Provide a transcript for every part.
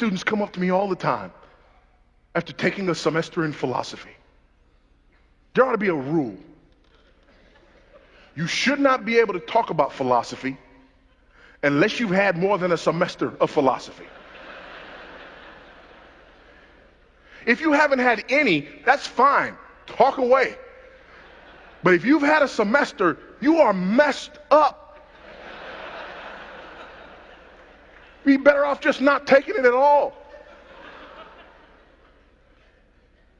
Students come up to me all the time after taking a semester in philosophy. There ought to be a rule. You should not be able to talk about philosophy unless you've had more than a semester of philosophy. If you haven't had any, that's fine. Talk away. But if you've had a semester, you are messed up. You'd be better off just not taking it at all.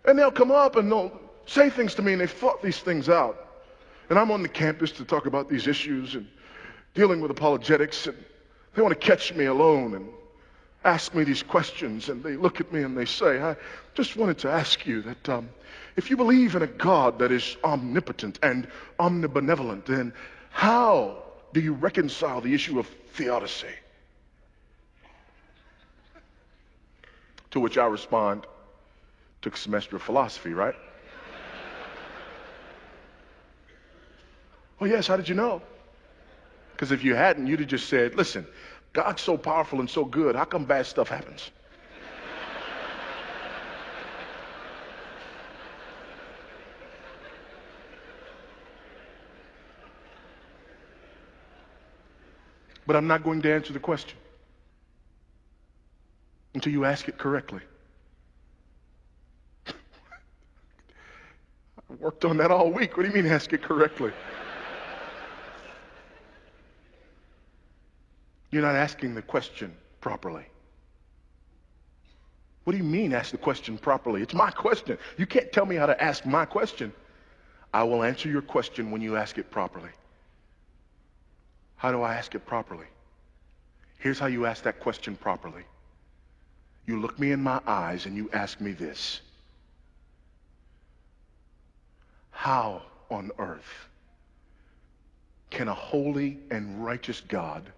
And they'll come up and they'll say things to me, and they've thought these things out. And I'm on the campus to talk about these issues and dealing with apologetics, and they want to catch me alone and ask me these questions, and they look at me and they say, I just wanted to ask you that if you believe in a God that is omnipotent and omnibenevolent, then how do you reconcile the issue of theodicy? To which I respond, took a semester of philosophy, right? Well, yes, how did you know? Because if you hadn't, you'd have just said, listen, God's so powerful and so good, how come bad stuff happens? But I'm not going to answer the question until you ask it correctly. I worked on that all week. What do you mean ask it correctly? You're not asking the question properly. What do you mean ask the question properly? It's my question. You can't tell me how to ask my question. I will answer your question when you ask it properly. How do I ask it properly? Here's how you ask that question properly. You look me in my eyes and you ask me this. How on earth can a holy and righteous God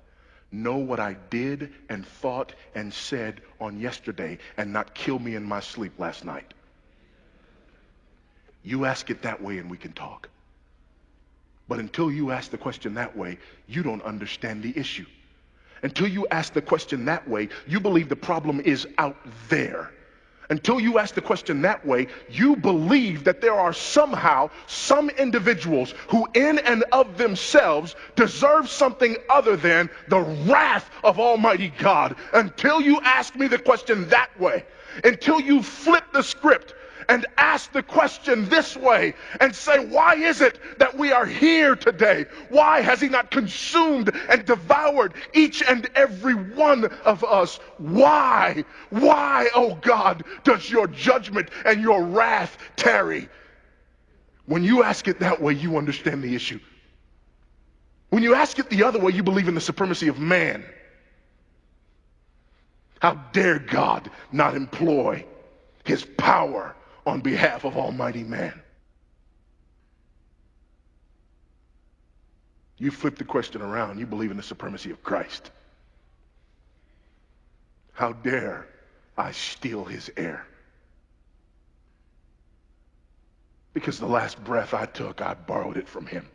know what I did and thought and said on yesterday and not kill me in my sleep last night? You ask it that way and we can talk. But until you ask the question that way, you don't understand the issue. Until you ask the question that way, you believe the problem is out there. Until you ask the question that way, you believe that there are somehow some individuals who in and of themselves deserve something other than the wrath of Almighty God. Until you ask me the question that way, until you flip the script and ask the question this way and say, why is it that we are here today? Why has he not consumed and devoured each and every one of us? Why, oh God, does your judgment and your wrath tarry? When you ask it that way, you understand the issue. When you ask it the other way, you believe in the supremacy of man. How dare God not employ his power on behalf of almighty man? You flip the question around, you believe in the supremacy of Christ. How dare I steal his air? Because the last breath I took, I borrowed it from him.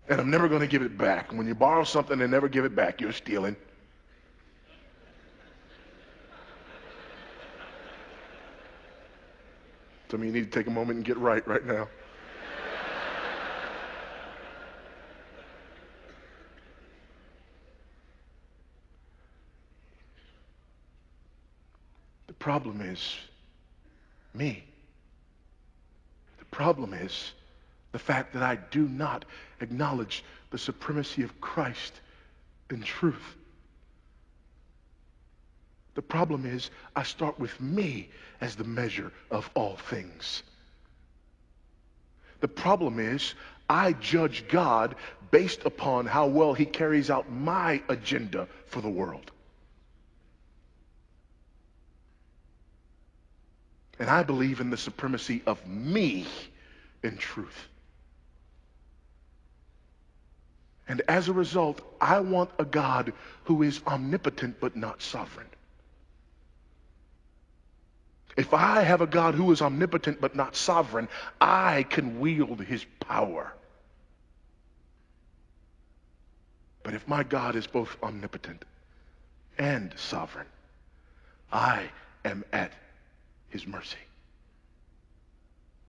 And I'm never going to give it back. And when you borrow something and never give it back, you're stealing. Some of you need to take a moment and get right now. The problem is me. The problem is the fact that I do not acknowledge the supremacy of Christ in truth. The problem is I start with me as the measure of all things. The problem is I judge God based upon how well he carries out my agenda for the world. And I believe in the supremacy of me in truth. And as a result, I want a God who is omnipotent but not sovereign. If I have a God who is omnipotent but not sovereign, I can wield his power. But if my God is both omnipotent and sovereign. I am at his mercy.